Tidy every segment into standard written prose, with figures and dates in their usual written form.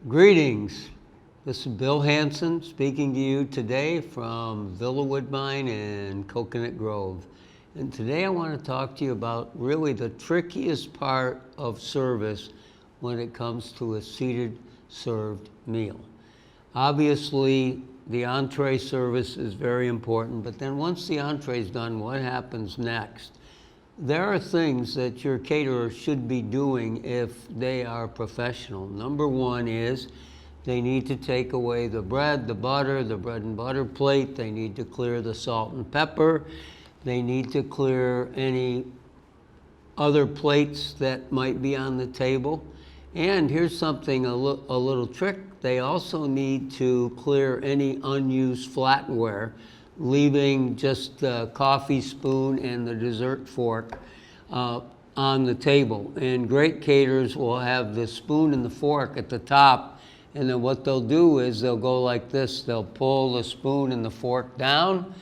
Greetings. This is Bill Hansen speaking to you today from Villa Woodbine in Coconut Grove. And today I want to talk to you about really the trickiest part of service when it comes to a seated served meal. Obviously, the entree service is very important, but then once the entree is done, what happens next? There are things that your caterer should be doing if they are professional. Number one is they need to take away the bread and butter plate. They need to clear the salt and pepper. They need to clear any other plates that might be on the table. And here's something, a little trick. They also need to clear any unused flatware, leaving just the coffee spoon and the dessert fork on the table. And great caterers will have the spoon and the fork at the top, and then what they'll do is they'll go like this. They'll pull the spoon and the fork down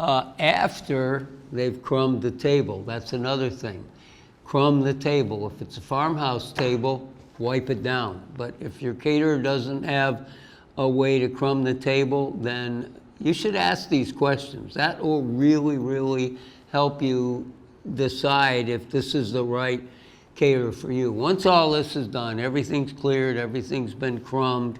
after they've crumbed the table. That's another thing. Crumb the table. If it's a farmhouse table, wipe it down. But if your caterer doesn't have a way to crumb the table, then you should ask these questions. That will really help you decide if this is the right caterer for you. Once all this is done, everything's cleared, everything's been crumbed,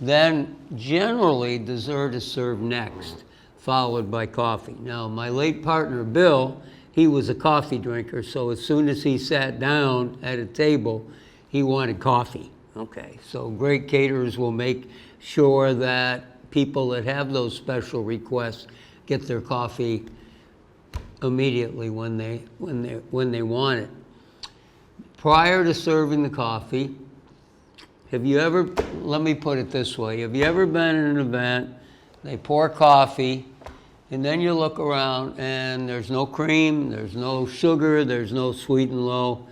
then generally dessert is served next, followed by coffee. Now, my late partner, Bill, he was a coffee drinker, so as soon as he sat down at a table, he wanted coffee. Okay, so great caterers will make sure that people that have those special requests get their coffee immediately when they want it. Prior to serving the coffee, let me put it this way, have you ever been in an event, they pour coffee, and then you look around and there's no cream, there's no sugar, there's no sweet and low.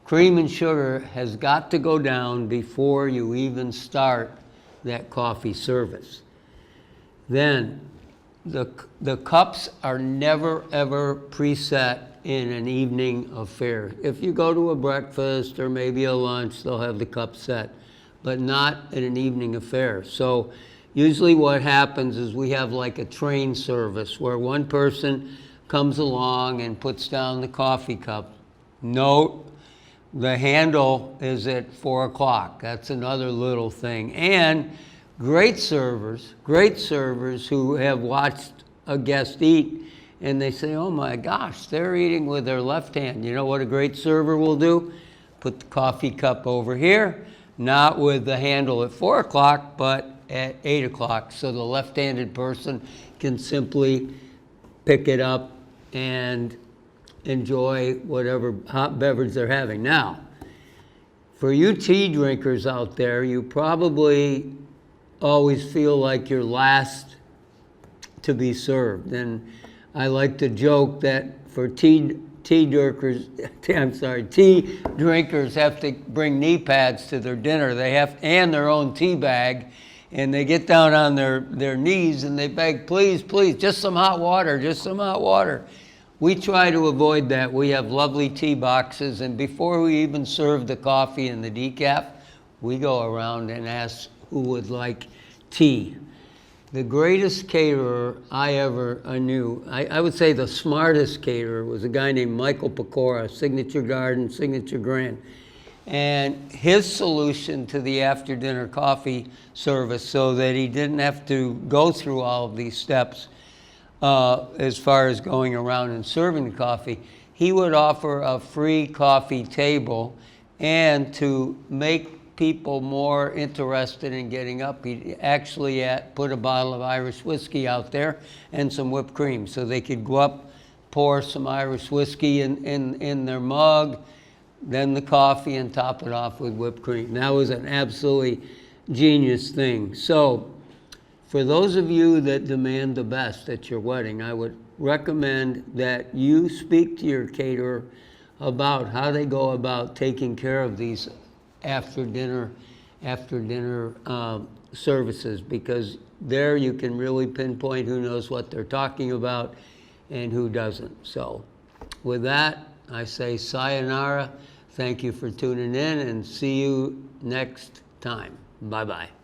Cream and sugar has got to go down before you even start that coffee service. Then the cups are never ever preset in an evening affair. If you go to a breakfast or maybe a lunch, they'll have the cup set, but not in an evening affair. So usually what happens is we have like a train service where one person comes along and puts down the coffee cup. Note, the handle is at 4 o'clock. That's another little thing. And great servers who have watched a guest eat, and they say, oh my gosh, they're eating with their left hand. You know what a great server will do? Put the coffee cup over here, not with the handle at 4 o'clock, but at 8 o'clock. So the left-handed person can simply pick it up and enjoy whatever hot beverage they're having. Now, for you tea drinkers out there, you probably always feel like you're last to be served. And I like to joke that for tea drinkers have to bring knee pads to their dinner. They have, and their own tea bag, and they get down on their knees and they beg, please, just some hot water. We try to avoid that. We have lovely tea boxes, and before we even serve the coffee and the decaf, we go around and ask who would like tea. The greatest caterer I ever knew, I would say the smartest caterer, was a guy named Michael Pecora, Signature Garden, Signature Grand. And his solution to the after dinner coffee service, so that he didn't have to go through all of these steps as far as going around and serving the coffee, he would offer a free coffee table, and to make people more interested in getting up, he actually put a bottle of Irish whiskey out there and some whipped cream, so they could go up, pour some Irish whiskey in their mug, then the coffee, and top it off with whipped cream. That was an absolutely genius thing. So for those of you that demand the best at your wedding, I would recommend that you speak to your caterer about how they go about taking care of these after dinner services, because there you can really pinpoint who knows what they're talking about and who doesn't. So with that, I say sayonara. Thank you for tuning in, and see you next time. Bye-bye.